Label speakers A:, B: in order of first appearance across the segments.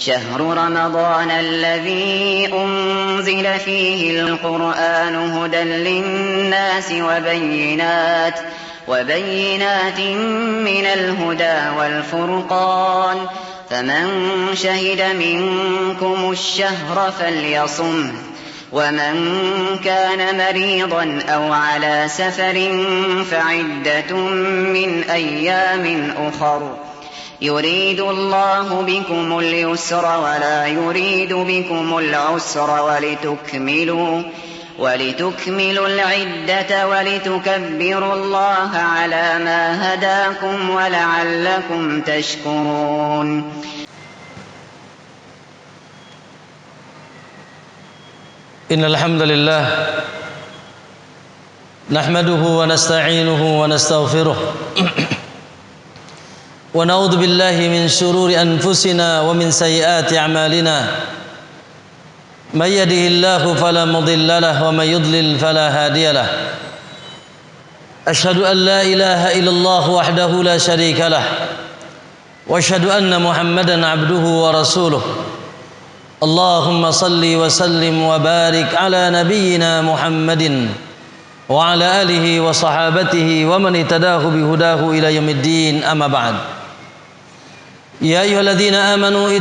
A: شهر رمضان الذي أنزل فيه القرآن هدى للناس وبينات من الهدى والفرقان فمن شهد منكم الشهر فليصمه ومن كان مريضا أو على سفر فعدة من أيام أخر يريد الله بكم اليسر ولا يريد بكم العسر ولتكملوا العدة ولتكبروا الله على ما هداكم ولعلكم تشكرون.
B: إن الحمد لله نحمده ونستعينه ونستغفره ونعوذ بالله من شرور أنفسنا ومن سيئات أعمالنا من يهده الله فلا مضل له ومن يضلل فلا هادي له أشهد أن لا إله إلا الله وحده لا شريك له وأشهد أن محمدا عبده ورسوله اللهم صل وسلم وبارك على نبينا محمد وعلى آله وصحابته ومن اهتداه بهداه إلى يوم الدين أما بعد يا أيها الذين آمنوا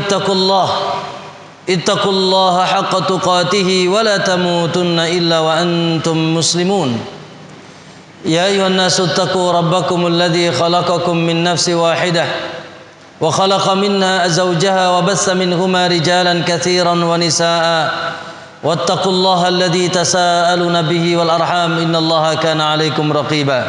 B: اتقوا الله حق تقاته ولا تموتن إلا وأنتم مسلمون يا أيها الناس اتقوا ربكم الذي خلقكم من نفس واحدة وخلق منها زوجها وبث منهما رجالا كثيرا ونساء واتقوا الله الذي تساءلون به والأرحام إن الله كان عليكم رقيبا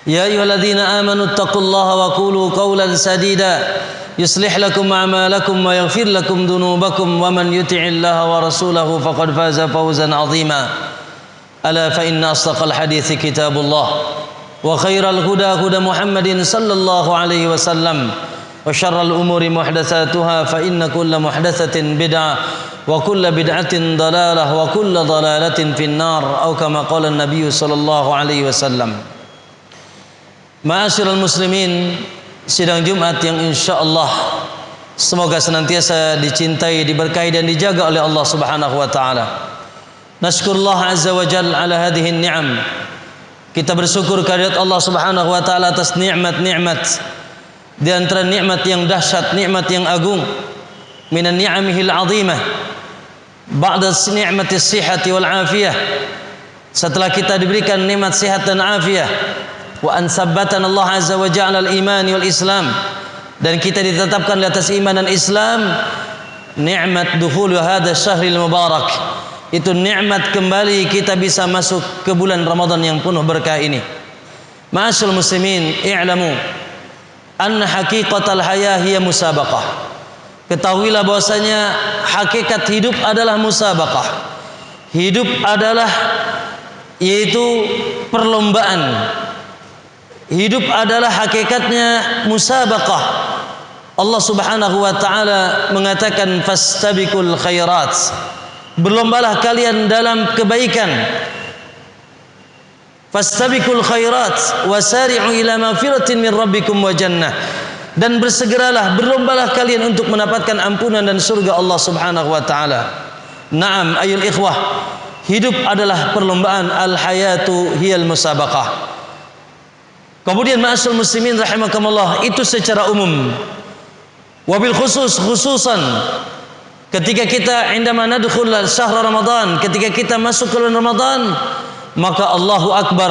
B: يا أيها الذين آمنوا اتقوا الله وقولوا قولا سديدا يصلح لكم أعمالكم ويغفر لكم ذنوبكم ومن يطع الله ورسوله فقد فاز فوزا عظيما ألا فإن أصدق الحديث كتاب الله وخير الهدى هدى محمد صلى الله عليه وسلم وشر الأمور محدثاتها فإن كل محدثة بدعة وكل بدعة ضلالة وكل ضلالة في النار أو كما قال النبي صلى الله عليه وسلم. Ma'asyiral muslimin, sidang Jumat yang insyaallah semoga senantiasa dicintai, diberkahi dan dijaga oleh Allah Subhanahu wa taala. Nashkurullah azza wa jalla ala hadhihi ni'am. Kita bersyukur kehadirat Allah Subhanahu wa taala atas nikmat-nikmat. Di antara nikmat yang dahsyat, nikmat yang agung, minan ni'amihil 'azimah. Ba'da ni'matis sihhati wal 'afiyah. Setelah kita diberikan nikmat sehat dan afiah, wa an sabbatana Allah azza wa jalla al-iman wal Islam, dan kita ditetapkan di atas iman dan Islam, nikmat dukhul hadha syahril mubarak. Itu nikmat kembali kita bisa masuk ke bulan Ramadan yang penuh berkah ini. Ma'asyiral muslimin, i'lamu anna haqiqatal hayah hiya musabaqah. Ketahuilah bahwasanya hakikat hidup adalah musabaqah. Hidup adalah yaitu perlombaan. Hidup adalah hakikatnya musabaqah. Allah Subhanahu wa taala mengatakan fastabiqul khairat. Berlombalah kalian dalam kebaikan. Fastabiqul khairat wasari'u ila magfiratin min rabbikum wa jannah. Dan bersegeralah, berlombalah kalian untuk mendapatkan ampunan dan surga Allah Subhanahu wa taala. Naam ayul ikhwah, hidup adalah perlombaan, al-hayatu hiyal musabaqah. Kemudian ma'asyiral muslimin rahimakumullah, itu secara umum. Wabil khususan ketika kita indama nadkhul syahr Ramadan, ketika kita masuk ke bulan Ramadan, maka Allahu akbar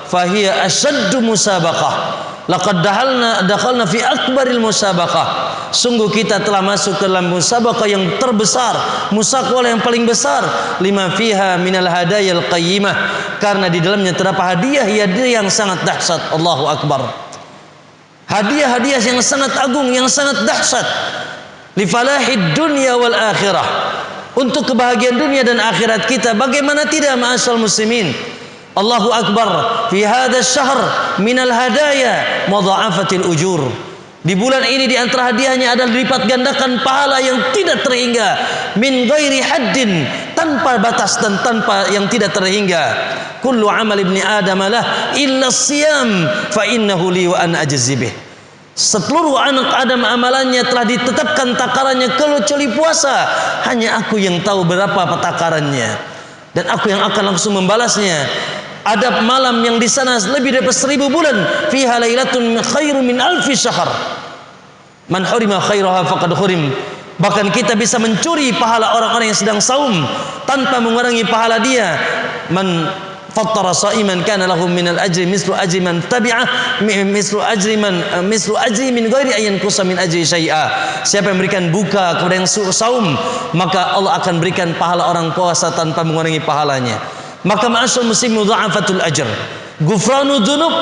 B: fahiya asyaddu musabaqah. Laqad dakhalna fi akbaril musabaqah. Sungguh kita telah masuk ke dalam musabaqah yang terbesar, musabaqah yang paling besar. Lima fiha minal hadayal qayyimah, karena di dalamnya terdapat hadiah yang sangat dahsyat. Allahu akbar. Hadiah-hadiah yang sangat agung, yang sangat dahsyat. Li falahid dunya wal akhirah. Untuk kebahagiaan dunia dan akhirat kita. Bagaimana tidak ma'asyiral muslimin? Allahu akbar fi hadha syahr minal hadaya mudha'afatil ujur. Di bulan ini di antara hadiahnya adalah dilipat gandakan pahala yang tidak terhingga, min ghairi haddin, tanpa batas dan tanpa yang tidak terhingga. Kullu amal ibni adam lah illa siyam fa innahu li wa ana ajzi bih. Seluruh anak Adam amalannya telah ditetapkan takarannya kecuali puasa. Hanya aku yang tahu berapa takarannya, dan aku yang akan langsung membalasnya. Ada malam yang di sana lebih dari 1000 bulan. Fiha lailatun khairum min alfi syahr. Man hurima khairaha faqad hurim. Bahkan kita bisa mencuri pahala orang-orang yang sedang saum tanpa mengurangi pahala dia. Man fattara sa'iman kana lahu minal ajri mislu ajri man tabi'ah mislu ajri min ghairi ayyan kusa min ajri syai'a. Siapa yang memberikan buka kepada yang saum, maka Allah akan berikan pahala orang puasa tanpa mengurangi pahalanya. Maka ma'asyal muslim mudha'afatul ajr, ghufranu dzunub,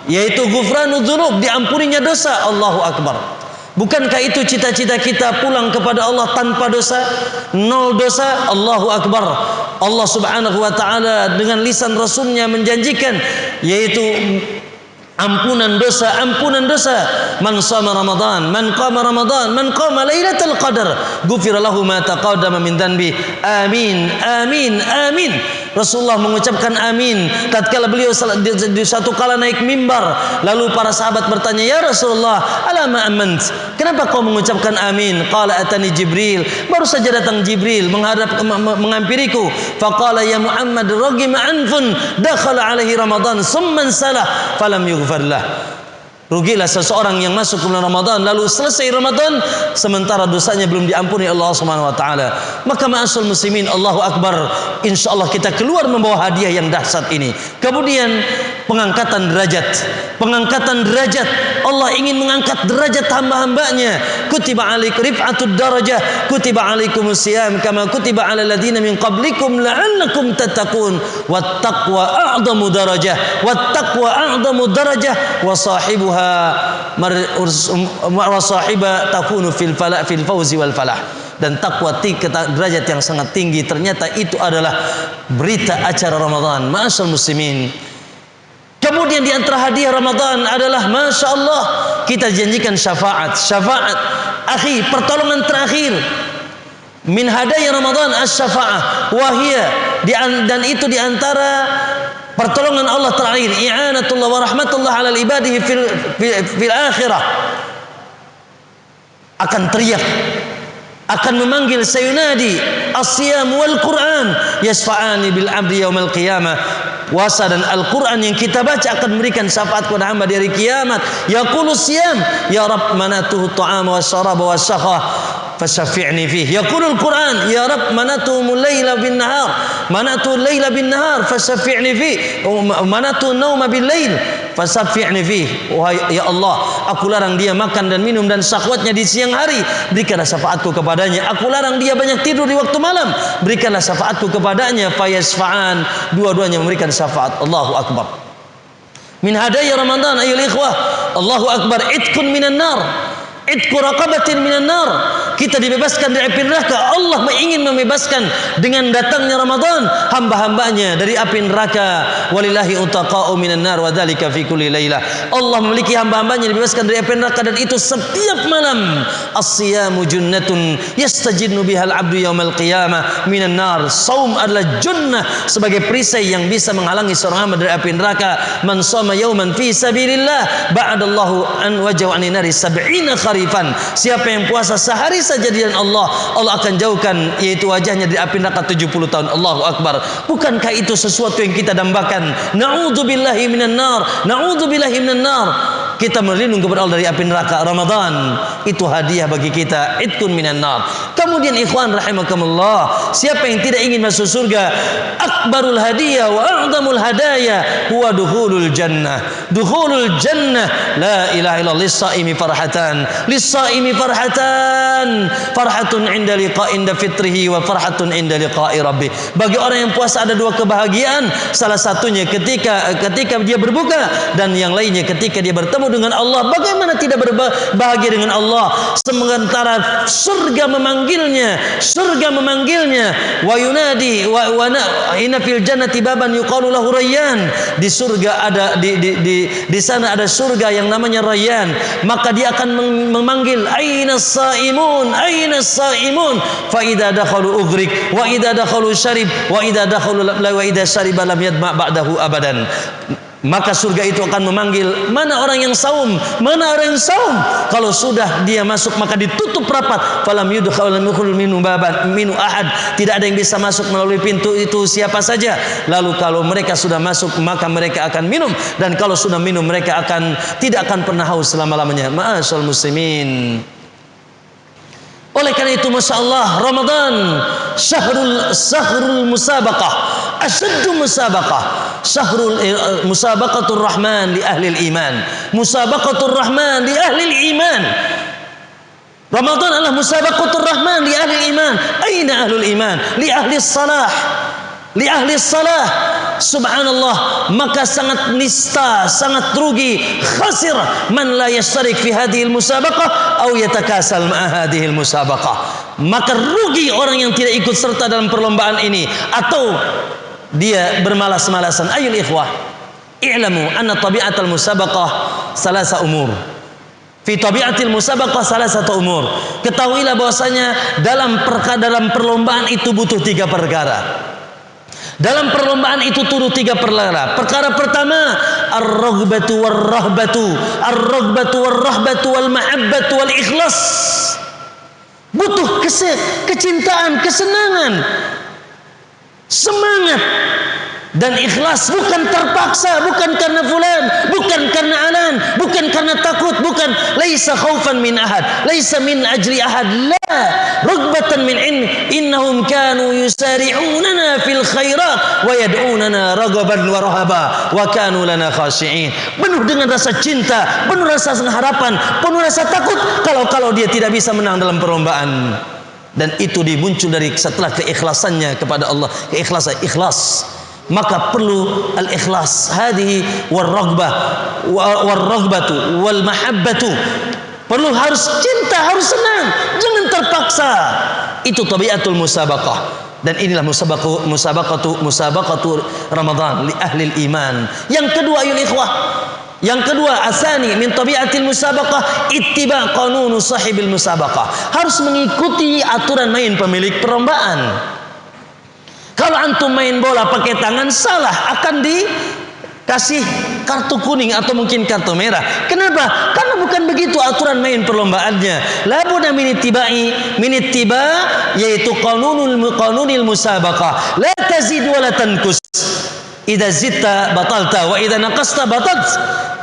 B: yaitu ghufranu dzunub, diampuninya dosa. Allahu akbar. Bukankah itu cita-cita kita pulang kepada Allah tanpa dosa, nol dosa? Allahu akbar. Allah subhanahu wa ta'ala dengan lisan Rasulnya menjanjikan, yaitu ampunan dosa, ampunan dosa. Man shama Ramadan, man qama Ramadan, man qama Lailatul Qadar, ghufira lahu ma taqaddama min dhanbi. Amin, amin, amin. Rasulullah mengucapkan amin tatkala beliau di satu kala naik mimbar. Lalu para sahabat bertanya, "Ya Rasulullah, alama amant? Kenapa kau mengucapkan amin?" Qala atani Jibril. Baru saja datang Jibril menghampiriku. Faqala ya Muhammad, ragima anfun dakhala alaihi Ramadan summan salah falam yughfar lah. Rugilah seseorang yang masuk ke bulan Ramadan lalu selesai Ramadan sementara dosanya belum diampuni Allah Subhanahu wa taala. Maka ma'asyiral muslimin, Allahu akbar, insyaallah kita keluar membawa hadiah yang dahsyat ini. Kemudian pengangkatan derajat. Pengangkatan derajat. Allah ingin mengangkat derajat hamba-hambanya. Kutiba alaikum rif'atud darajah, kutiba alaikumus siyam kama kutiba alal ladzina min qablikum la'allakum tattaqun. Wattaqwa a'zamu darajah, wattaqwa a'zamu darajah wa sahibuha wasahiba takunu fil fauzi wal falah. Dan takwa derajat yang sangat tinggi, ternyata itu adalah berita acara Ramadan. Ma'asyal muslimin, kemudian di antara hadiah Ramadan adalah Masya Allah, kita janjikan syafaat. Syafaat akhi, pertolongan terakhir. Min hadaya Ramadan as-syafa'ah wahia, dan itu di antara pertolongan Allah terakhir, i'anatullah wa rahmatullah ala ibadihi fil akhirah. Akan teriak, akan memanggil, sayunadi as-siyam wal Qur'an yasfa'ani bil abdi yaumal qiyamah. Puasa dan Al-Quran yang kita baca akan memberikan syafaat kepada hamba di hari kiamat. Yaqulu siyam ya Rabb manatuhu ta'ama wa syaraba wa syakha fasyafi'ni fih. Yaqulu Al-Quran ya Rabb manatuhu layla bin nahar, manatuhu layla bin nahar fasyafi'ni fih, manatuhu nauma bil lail fasyafi'ni fih. Wahai ya Allah, aku larang dia makan dan minum dan syahwatnya di siang hari, berikanlah syafaatku kepadanya. Aku larang dia banyak tidur di waktu malam, berikanlah syafaatku kepadanya. Fayasfa'an, dua-duanya memberikan syafaat. Allahu akbar. Min hadaya Ramadan ayyuhal ikhwah, Allahu akbar, itqun minan nar, itqu raqabatin minan nar. Kita dibebaskan dari api neraka. Allah ingin membebaskan dengan datangnya Ramadan hamba-hambanya dari api neraka. Walillahi utaqa'u minan nar wa dzalika fi kulli lailah. Allah memiliki hamba-hambanya dibebaskan dari api neraka, dan itu setiap malam. As-siyamu junnatun yastajinnu bihal abdu yaumal qiyamah minan nar. Saum adalah junnah, sebagai perisai yang bisa menghalangi seorang hamba dari api neraka. Man shoma yauman fi sabilillah ba'adallahu an wajhu anin nari 70 kharifan. Siapa yang puasa sehari saja di jalan Allah, Allah akan jauhkan yaitu wajahnya dari api neraka 70 tahun. Allahu akbar. Bukankah itu sesuatu yang kita dambakan? Na'udzubillahi minan nar, na'udzubillahi minan nar. Kita berlindung kepada Allah dari api neraka. Ramadan itu hadiah bagi kita, itqun minan nar. Kemudian ikhwan rahimakumullah, siapa yang tidak ingin masuk surga, akbarul hadiah wa a'zamul hadaya huwa dukhulul jannah. Dukhulul jannah, la ilaha illallah. Lis-shaimi farhatan, lis-shaimi farhatan, farhatun inda liqa'in fitrihi wa farhatun inda liqa'i rabbih. Bagi orang yang puasa ada dua kebahagiaan, salah satunya ketika dia berbuka, dan yang lainnya ketika dia bertemu dengan Allah. Bagaimana tidak berbahagia dengan Allah sementara surga memanggilnya, surga memanggilnya. Wa yunadi wa inna fil jannati baban yuqalu lahu rayyan. Di surga ada di sana ada surga yang namanya Rayyan. Maka dia akan memanggil, aina saimun, aina saimun. Fa idza dakhalu ughriq wa idza dakhalu syarib wa idza dakhalu wa idza syariba lam yadma ba'dahu abadan. maka surga itu akan memanggil, mana orang yang saum, mana orang yang saum. Kalau sudah dia masuk maka ditutup rapat. Falam yudkhal minhu baban minu ahad, tidak ada yang bisa masuk melalui pintu itu siapa saja. Lalu kalau mereka sudah masuk maka mereka akan minum, dan kalau sudah minum mereka tidak akan pernah haus selama-lamanya. Ma'asyal muslimin. Oleh karena itu, Masya Allah, Ramadan syahrul musabaqah, asyaddu musabaqah, syahrul musabaqatur rahman li ahli iman, musabaqatur rahman li ahli iman. Ramadan adalah musabaqatur rahman li ahli iman. Aina ahlul iman? Li ahli salah, li ahli salah. Subhanallah, maka sangat nista, sangat rugi, khasir man la yashtarik fi hadhil musabaqah aw yatakasal ma hadhil musabaqah. Maka rugi orang yang tidak ikut serta dalam perlombaan ini atau dia bermalas-malasan. Ayul ikhwah, i'lamu anna tabi'atal musabaqah salasa umur. Fi tabi'atil musabaqah salasatu umur. Ketahuilah bahwasanya dalam perlombaan itu butuh 3 perkara. Dalam perlombaan itu turut 3 perkara. Perkara pertama, ar-raghbatu war-rahbatu, ar-raghbatu war-rahbatu wal mahabbatu wal ikhlas. Butuh kecintaan, kesenangan, semangat dan ikhlas, bukan terpaksa, bukan karena fulan, bukan karena alan, bukan karena takut, bukan laisa khaufan min ahad, laisa min ajli ahad, la rugbatan min innahum kanu yusari'unana fil khairat wa yad'unana ragaban wa rahaba wa kanu lana khashi'in. Penuh dengan rasa cinta, penuh rasa harapan, penuh rasa takut kalau dia tidak bisa menang dalam perlombaan. Dan itu dimuncul dari setelah keikhlasannya kepada Allah, ikhlas. Maka perlu al-ikhlas, hadhihi war-raghbah war-raghbatu wal mahabbatu. Perlu, harus cinta, harus senang, jangan terpaksa. Itu tabiatul musabaqah. Dan inilah musabaqatu Ramadan li ahli iman. Yang kedua, ayul ikhwah, yang kedua, asani min tabiatil musabaqah ittiba qanunu sahibil musabaqah. Harus mengikuti aturan main pemilik perlombaan. Kalau antum main bola pakai tangan, salah, akan dikasih kartu kuning atau mungkin kartu merah. Kenapa? Karena bukan begitu aturan main perlombaannya. La budda min ittiba, yaitu qanunil musabaqah. La tazid wa la tanqus. Idza zitta batalta wa idza naqasta batalt.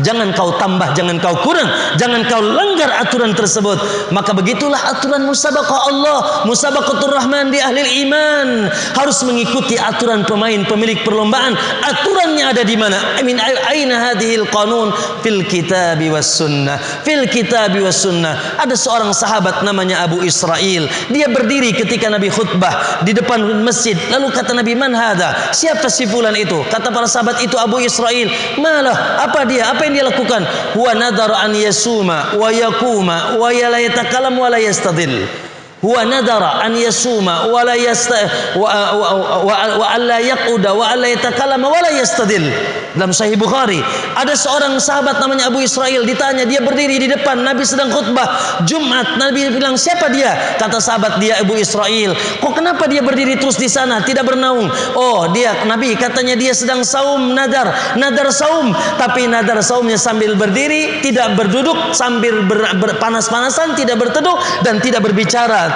B: Jangan kau tambah, jangan kau kurang, jangan kau langgar aturan tersebut. Maka begitulah aturan musabaqah Allah, musabaqatur rahman di ahli iman. Harus mengikuti aturan pemilik perlombaan. Aturannya ada di mana? Min aina hadhil qanun? Fil kitabi was sunnah. Fil kitabi was sunnah. Ada seorang sahabat namanya Abu Israil. Dia berdiri ketika Nabi khutbah di depan masjid. Lalu kata Nabi, man hadha? Siapa si fulan itu? Kata para sahabat, itu Abu Israil. Malah, apa dia? Apa yang dia lakukan? Huwa nadhara an yasuma wa yakuma wa la yatakalam wa la yastadil. Huwa nadhara an yasuma wa la wa alla yaquda wa alla yatakallama wa la yastadil. Dalam Sahih Bukhari, ada seorang sahabat namanya Abu Israil, ditanya, dia berdiri di depan Nabi sedang khutbah Jumat. Nabi bilang, siapa dia? Kata sahabat, dia Abu Israil. Kok kenapa dia berdiri terus di sana, tidak bernaung? Oh, dia, Nabi katanya dia sedang saum, nadar saum, tapi nadar saumnya sambil berdiri, tidak berduduk, sambil panas-panasan, tidak berteduh dan tidak berbicara.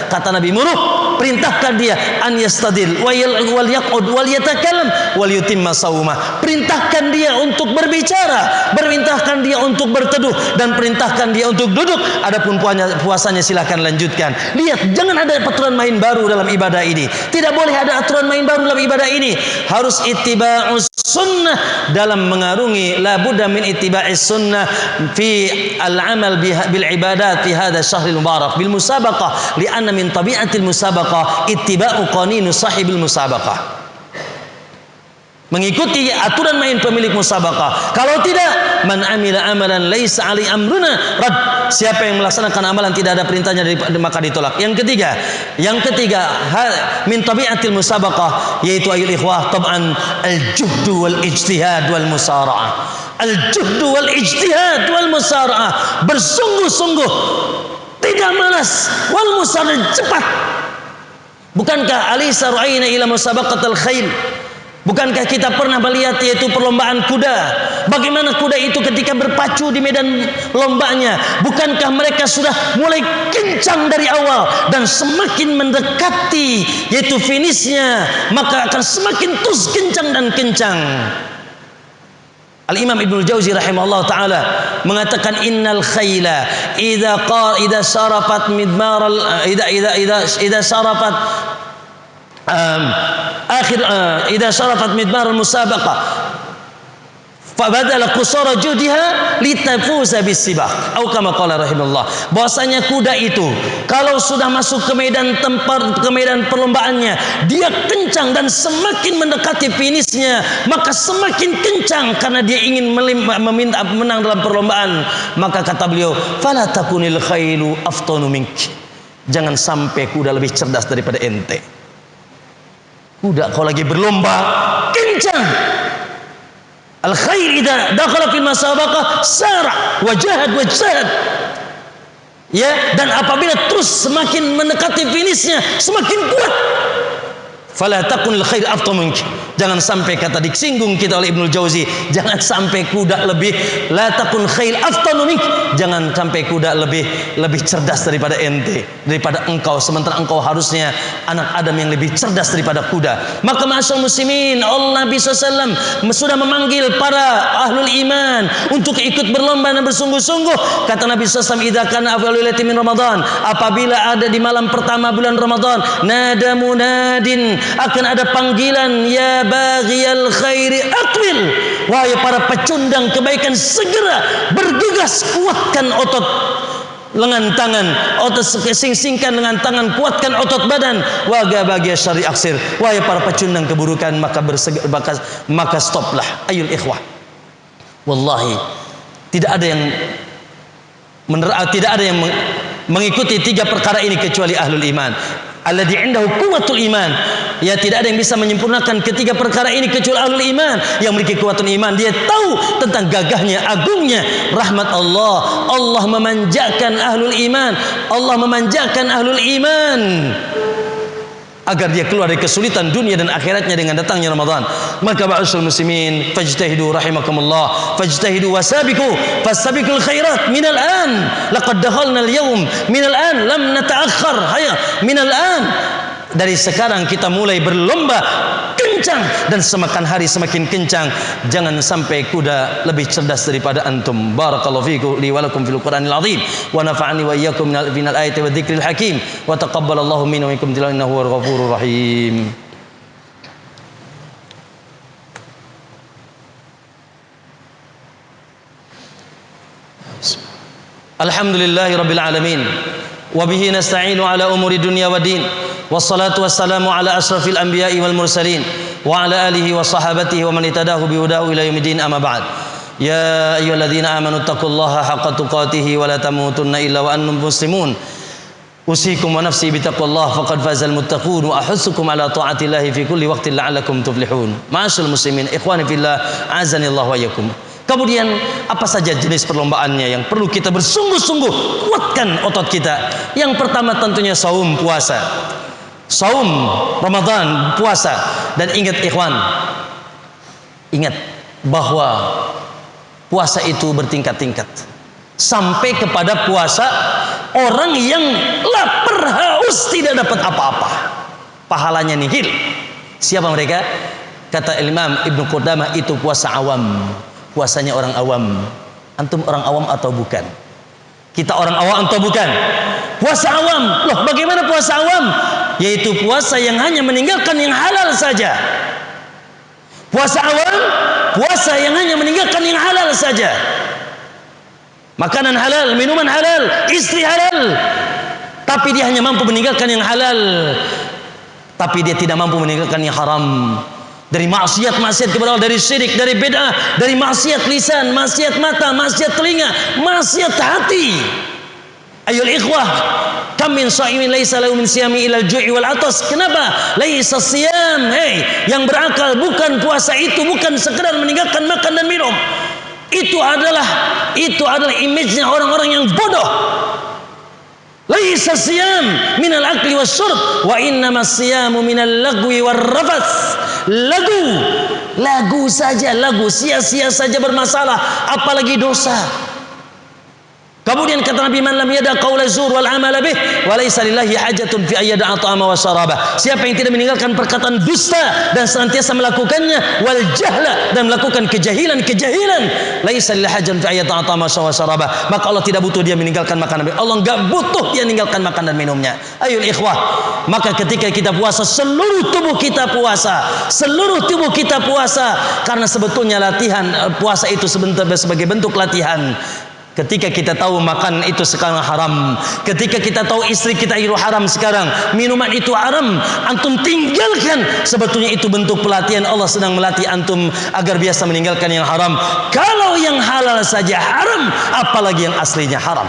B: Kata Nabi, muruh, perintahkan dia an yastadil wal yaqud wal yatakallam wal yutimma saumah. Perintahkan dia untuk berbicara, perintahkan dia untuk berteduh, dan perintahkan dia untuk duduk. Adapun puasanya silakan lanjutkan. Lihat, jangan ada aturan main baru dalam ibadah ini. Tidak boleh ada aturan main baru dalam ibadah ini. Harus ittiba'us sunnah dalam mengarungi. La budda min ittiba'is sunnah fi al-amal bil ibadat fi hadha syahril mubarak bil musabaqah, li'anna min tabi'atil musabaqah ittiba'u qaninu sahibil musabaqah. Mengikuti aturan main pemilik musabaqah. Kalau tidak, man amila amalan laisa ali amruna rad. Siapa yang melaksanakan amalan tidak ada perintahnya, maka ditolak. Yang ketiga, min tabi'atil musabaqah, yaitu ayul ikhwah tab'an al-juhdu wal ijtihad wal musara'ah. Al-juhdu wal ijtihad wal musara'ah, bersungguh-sungguh, tidak malas, wal musara'ah, cepat. Bukankah alisa ra'ayna ila musabaqatil khail? Bukankah kita pernah melihat yaitu perlombaan kuda? Bagaimana kuda itu ketika berpacu di medan lombanya? Bukankah mereka sudah mulai kencang dari awal, dan semakin mendekati yaitu finishnya, maka akan semakin terus kencang dan kencang. Al-Imam Ibnu Jauzi rahimahullah taala mengatakan innal khayla idza sarafat midmar idza sarafat idza sarafat midmar al-musabaqah fabadala qusara judiha litafuza bisibaq atau kama qala rahimahullah, bahwasanya kuda itu kalau sudah masuk ke medan tempat, ke medan perlombaannya, dia kencang dan semakin mendekati finishnya maka semakin kencang karena dia ingin meminta menang dalam perlombaan. Maka kata beliau, fala takunil khailu aftanu minki, jangan sampai kuda lebih cerdas daripada ente. Kuda kalau lagi berlomba kencang. Al-khair idza dakhala fil masabaqah sara' wa jahad wa jahad. Ya, dan apabila terus semakin mendekati finishnya semakin kuat. Fala takunil khair afdal minki, jangan sampai, kata disinggung kita oleh Ibnu Jauzi, jangan sampai kuda lebih, la takun khair afdal minki, jangan sampai kuda lebih cerdas daripada ente, daripada engkau, sementara engkau harusnya anak Adam yang lebih cerdas daripada kuda. Maka ma'asyal muslimin, Allah Nabi SAW sudah memanggil para ahlul iman untuk ikut berlomba dan bersungguh-sungguh. Kata Nabi SAW, idza kana awwalul lailati min Ramadan, apabila ada di malam pertama bulan Ramadan, nada munadin, akan ada panggilan, ya baghiyal khairi aqbil, wahai para pecundang kebaikan segera bergegas, kuatkan otot lengan tangan, otot sing-singkan lengan tangan, kuatkan otot badan. Wa baghiyal syarri aksir, wahai para pecundang keburukan maka stoplah. Ayul ikhwah, wallahi tidak ada yang mengikuti tiga perkara ini kecuali ahlul iman. Alladzi indahu quwwatul iman, ya tidak ada yang bisa menyempurnakan ketiga perkara ini kecuali ahlul iman yang memiliki kuwatul iman. Dia tahu tentang gagahnya, agungnya rahmat Allah. Allah memanjakan ahlul iman, Allah memanjakan ahlul iman agar dia keluar dari kesulitan dunia dan akhiratnya dengan datangnya Ramadan. Maka ma'asyiral muslimin, fajtahidu rahimakumullah, fajtahidu wasabiqu fastabiqul khairat minal an, laqad dakhalna al-yawm minal an lam nata'akhkhar, haya minal an, dari sekarang kita mulai berlomba kencang dan semakin hari semakin kencang. Jangan sampai kuda lebih cerdas daripada antum. Barakallahu fiikum li wa lakum fil Qur'anil azim wa nafa'ani wa iyyakum minal ayati wa dzikril hakim wa taqabbalallahu minna wa minkum innahu huwal ghafurur rahim. Alhamdulillahi rabbil alamin wa bihi nasta'inu ala umuri dunya wa din. Wassalatu wassalamu ala asrafil anbiya'i wal mursalin wa ala alihi wa sahabatihi wa man itadahu bihudahu ila yaumil din, amma ba'd. Ya ayyuhalladzina amanu taqullaha haqqa tuqatih wa la tamutunna illa wa antum muslimun. Usikum wa nafsi bitaqwallah faqad fazal muttaqun wa ahussukum ala ta'atillahi fi kulli waqtin la'allakum tuflihun. Ma'asyiral muslimin, ikhwani fillah, azanillahu wa iyyakum. Kemudian apa saja jenis perlombaannya yang perlu kita bersungguh-sungguh kuatkan otot kita? Yang pertama tentunya saum, puasa. Saum Ramadan, puasa. Dan ingat ikhwan, ingat bahwa puasa itu bertingkat-tingkat. Sampai kepada puasa orang yang lapar haus tidak dapat apa-apa, pahalanya nihil. Siapa mereka? Kata Imam Ibnu Qudamah, itu puasa awam, puasanya orang awam. Antum orang awam atau bukan? Kita orang awam atau bukan? Puasa awam. Loh, bagaimana puasa awam? Yaitu puasa yang hanya meninggalkan yang halal saja. Puasa awam, puasa yang hanya meninggalkan yang halal saja. Makanan halal, minuman halal, istri halal, tapi dia hanya mampu meninggalkan yang halal, tapi dia tidak mampu meninggalkan yang haram. Dari maksiat kepada Allah, dari syirik, dari bid'ah, dari maksiat lisan, maksiat mata, maksiat telinga, maksiat hati. Ayol ikhwah, kam min shaimin laisa lahu min siyami ila al-ju'i wal atas. Kenapa? Laisa siyam. Yang berakal bukan puasa itu bukan sekedar meninggalkan makan dan minum. Itu adalah image-nya orang-orang yang bodoh. Laisa siyam minal akli wasyurb wa innamas siyamu minal lagwi warrafath. Lagu saja, lagu sia-sia saja bermasalah, apalagi dosa. Kemudian kata Nabi, man lam yada qaula zur wal amala bih wa laysa lillahi hajatun fi ayyada ta'ama wa syaraba. Siapa yang tidak meninggalkan perkataan dusta dan senantiasa melakukannya, wal jahla, dan melakukan kejahilan, laysa lillahi hajatun fi ayyada ta'ama wa syaraba, maka Allah tidak butuh dia meninggalkan makanan. Allah enggak butuh dia meninggalkan makan dan minumnya. Ayul ikhwah, maka ketika kita puasa, seluruh tubuh kita puasa, karena sebetulnya latihan puasa itu sebagai bentuk latihan. Ketika kita tahu makan itu sekarang haram, ketika kita tahu istri kita itu haram sekarang, minuman itu haram, antum tinggalkan. Sebetulnya itu bentuk pelatihan. Allah sedang melatih antum agar biasa meninggalkan yang haram. Kalau yang halal saja haram, apalagi yang aslinya haram.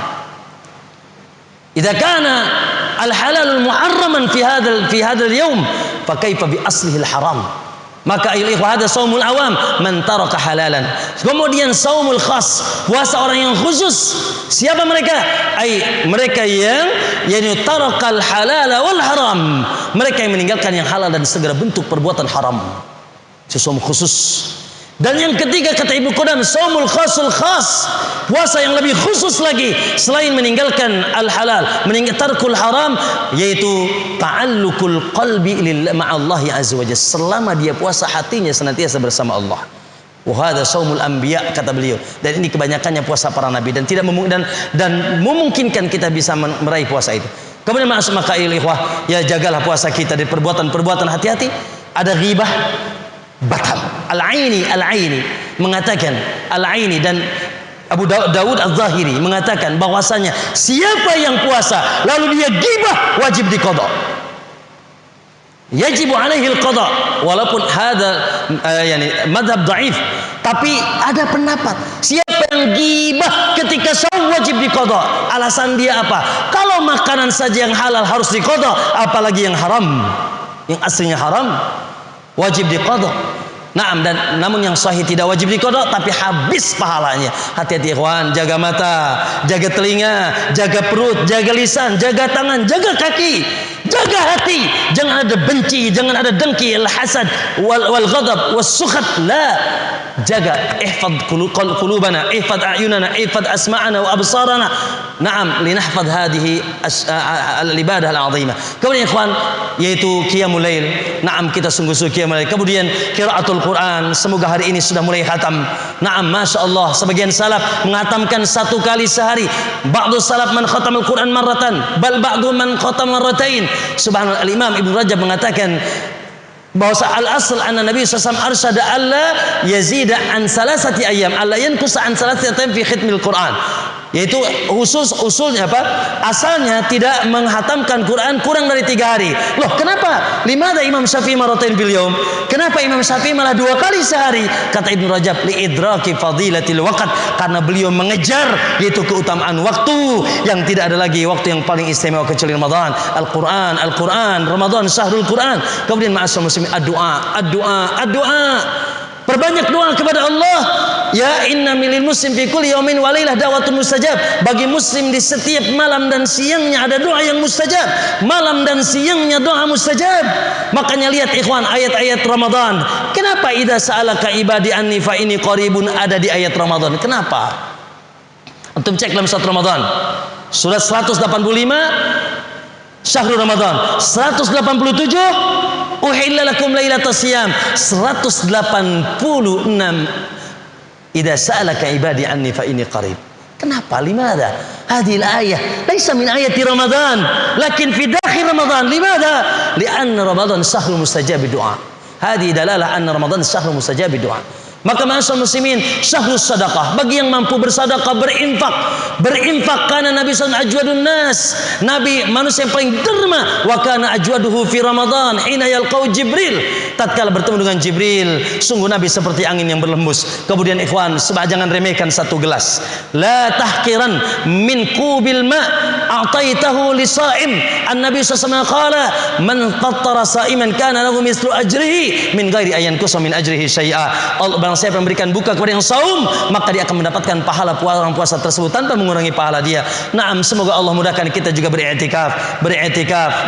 B: Idza kana al-halal muharraman fi hadzal yawm, fa kaifa bi aslihi al-haram? Maka ikhwah, ada saumul awam, man taraka halalan. Kemudian saumul khas, puasa orang yang khusus. Siapa mereka? Mereka yang tarakal halala wal haram. Mereka yang meninggalkan yang halal dan segala bentuk perbuatan haram. Itu saum khusus. Dan yang ketiga kata Ibnu Qudam, saumul khasul khas, puasa yang lebih khusus lagi selain meninggalkan al-halal, tarkul haram, yaitu ta'alluqul qalbi ma'allahi azza wajalla. Selama dia puasa, hatinya senantiasa bersama Allah. Wa hadza saumul anbiya, kata beliau. Dan ini kebanyakannya puasa para nabi, dan tidak memungkinkan kita bisa meraih puasa itu. Kemudian maka ikhwah, ya jagalah puasa kita dari perbuatan-perbuatan, hati-hati. Ada ghibah, batal. Al-Aini mengatakan, Al-Aini dan Abu Dawud Al-Zahiri mengatakan bahwasanya siapa yang puasa lalu dia ghibah, wajib diqadha. Yajibu alaihi al-qadha, walaupun hadza madhab dhaif, tapi ada pendapat siapa yang ghibah ketika saum wajib diqadha. Alasan dia apa? Kalau makanan saja yang halal harus diqadha, apalagi yang haram, yang aslinya haram, wajib diqadha. Namun yang sahih tidak wajib diqadha, tapi habis pahalanya. Hati-hati ikhwan, jaga mata, jaga telinga, jaga perut, jaga lisan, jaga tangan, jaga kaki, jaga hati. Jangan ada benci, jangan ada dengki, al-hasad wal ghadab was sukhat. La, jaga, ihfad qulubana, ihfad a'yunana, ihfad asma'ana wa absarana. Linahfad hadhihi al-ibadah al-'azimah. Kemudian ikhwan, yaitu qiyamul lail. Kita sungguh-sungguh qiyamul lail. Kemudian qiraatul Quran, semoga hari ini sudah mulai khatam. Masya Allah, sebagian salaf menghatamkan 1 kali sehari. Ba'du salaf man khatamul Quran marratan, bal ba'du man khatam marratain. Subhanallah, Al-Imam Ibnu Rajab mengatakan bahwa al-asl anna Nabi SAW arsyada alla yazida an salasati ayyam, alla yankusa an salasati ayyam fi khitmil Quran. Yaitu usulnya apa? Asalnya tidak menghatamkan Quran kurang dari 3 hari. Loh, kenapa? Limada Imam Syafi'i maratain bil yaum? Kenapa Imam Syafi'i malah 2 kali sehari? Kata Ibnu Rajab, li idraki fadilatil waqt, karena beliau mengejar yaitu keutamaan waktu yang tidak ada lagi waktu yang paling istimewa kecuali Ramadan. Al-Quran, Ramadan syahrul Quran. Kemudian ma'asyiral muslimin, ad-du'a. Perbanyak doa kepada Allah. Ya inna milil muslim fi kulli yaumin wa lailah da'watun mustajab. Bagi muslim di setiap malam dan siangnya ada doa yang mustajab. Malam dan siangnya doa mustajab. Makanya lihat ikhwan, ayat-ayat Ramadan. Kenapa idza sa'alaka ibadi anni fa inni qaribun ada di ayat Ramadan? Kenapa? Antum cek dalam surat Ramadan. Surat 185 Syahrul Ramadan, 187 Uhilla lakum lailatas siyam, 186 Idza sa'alaka ibadi anni fa inni qarib. Kenapa? Limada? Hadhihi al-ayah laysa min ayati Ramadan, lakin fi dakhil Ramadan. Limada? Li'anna Ramadan syahrul mustajab du'a. Hadhihi dalalah anna Ramadan syahrul mustajab du'a. Maka ma'asyiral muslimin, syahrus sadaqah, bagi yang mampu bersedekah, berinfak karena Nabi SAW ajwadun nas, Nabi manusia yang paling derma. Wa kana ajwaduhu fi Ramadan hina yalqau Jibril, tatkala bertemu dengan Jibril, sungguh Nabi seperti angin yang berlembus. Kemudian ikhwan, jangan remehkan 1 gelas. La tahqiran min qubil ma a'taitahu lisa'im. An-Nabi SAW qala man qattara sa'iman kana lahu mislu ajrihi min ghairi ayyan kusa min ajrihi syai'a. barang siapa yang memberikan buka kepada yang saum, maka dia akan mendapatkan pahala orang puasa tersebut tanpa mengurangi pahala dia. Naam, semoga Allah mudahkan kita juga beriktikaf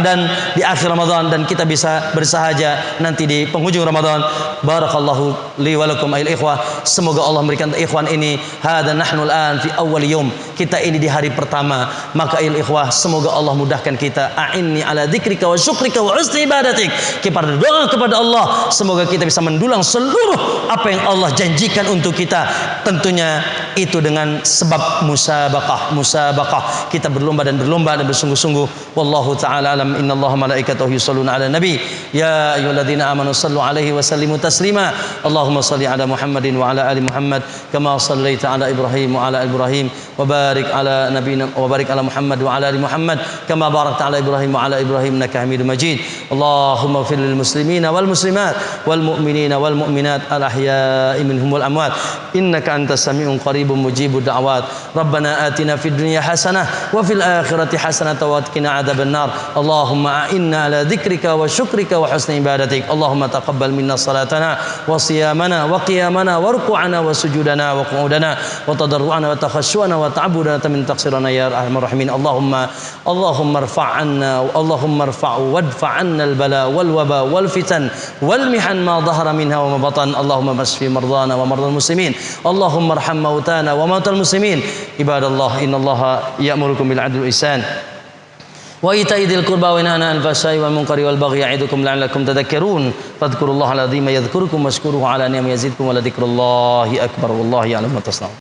B: dan di akhir Ramadan, dan kita bisa bersahaja nanti di penghujung Ramadan. Barakallahu li wa lakum ayil ikhwah. Semoga Allah memberikan ikhwan ini, hada nahnu al-an fi awwal yawm, kita ini di hari pertama. Maka ayil ikhwah, semoga Allah mudahkan kita. A'inni ala dzikrika wa syukrika wa husni ibadatik. Kita berdoa kepada Allah, semoga kita bisa mendulang seluruh apa yang Allah janjikan untuk kita. Tentunya itu dengan sebab musabaqah. Kita berlomba dan bersungguh-sungguh. Wallahu ta'ala alam. Innallaha malaikatahu yusholluna 'alan nabi. Ya ayyuhalladzina amanu shallu 'alaihi wa sallimu taslima. Allahumma shalli 'ala Muhammadin wa 'ala ali Muhammad kama shallaita 'ala Ibrahim wa 'ala ali Ibrahim wa barik 'ala nabiyyina wa barik 'ala Muhammad wa 'ala ali Muhammad kama barakta 'ala Ibrahim wa 'ala Ibrahim innaka Hamidum Majid. Allahumma ighfir lil muslimina wal muslimat wal mu'minina wal mu'minat al ahya'i minhum wal amwat innaka antas sami'un qaribun mujibud da'wat. Rabbana atina fid dunya hasanah wa fil akhirati hasanah wa qina adzaban nar. Allahumma a'inna ala dzikrika wa syukrika wa husni ibadatik. Allahumma taqabbal minna salatana wa siyamana wa qiyamana wa ruku'ana wa sujudana wa qu'udana wa tadarru'ana wa takhashu'ana wa ta'abbudana min taqsirana ya arhamar rahimin. Allahumma irfa'anna Allahumma irfa'u wadfa'anna al-bala wal waba wal fitan wal mihan ma dhahara minha wa ma batan. Allahumma masfi mardana wa mardal muslimin. Allahumma arham mautana wa mautal muslimin. Ibadallah, innallaha ya'murukum bil 'adli wal ihsan wa ita'i dzil qurba wa yanha 'anil fahsya'i wal munkari wal baghi ya'idukum la'allakum tadhakkarun. Fadhkurullaha al-'azima yadhkurukum washkuruhu 'ala ni'amihi yazidkum wa la dzikrullahi akbar. Wallahu ya'lamu ma tasna'un.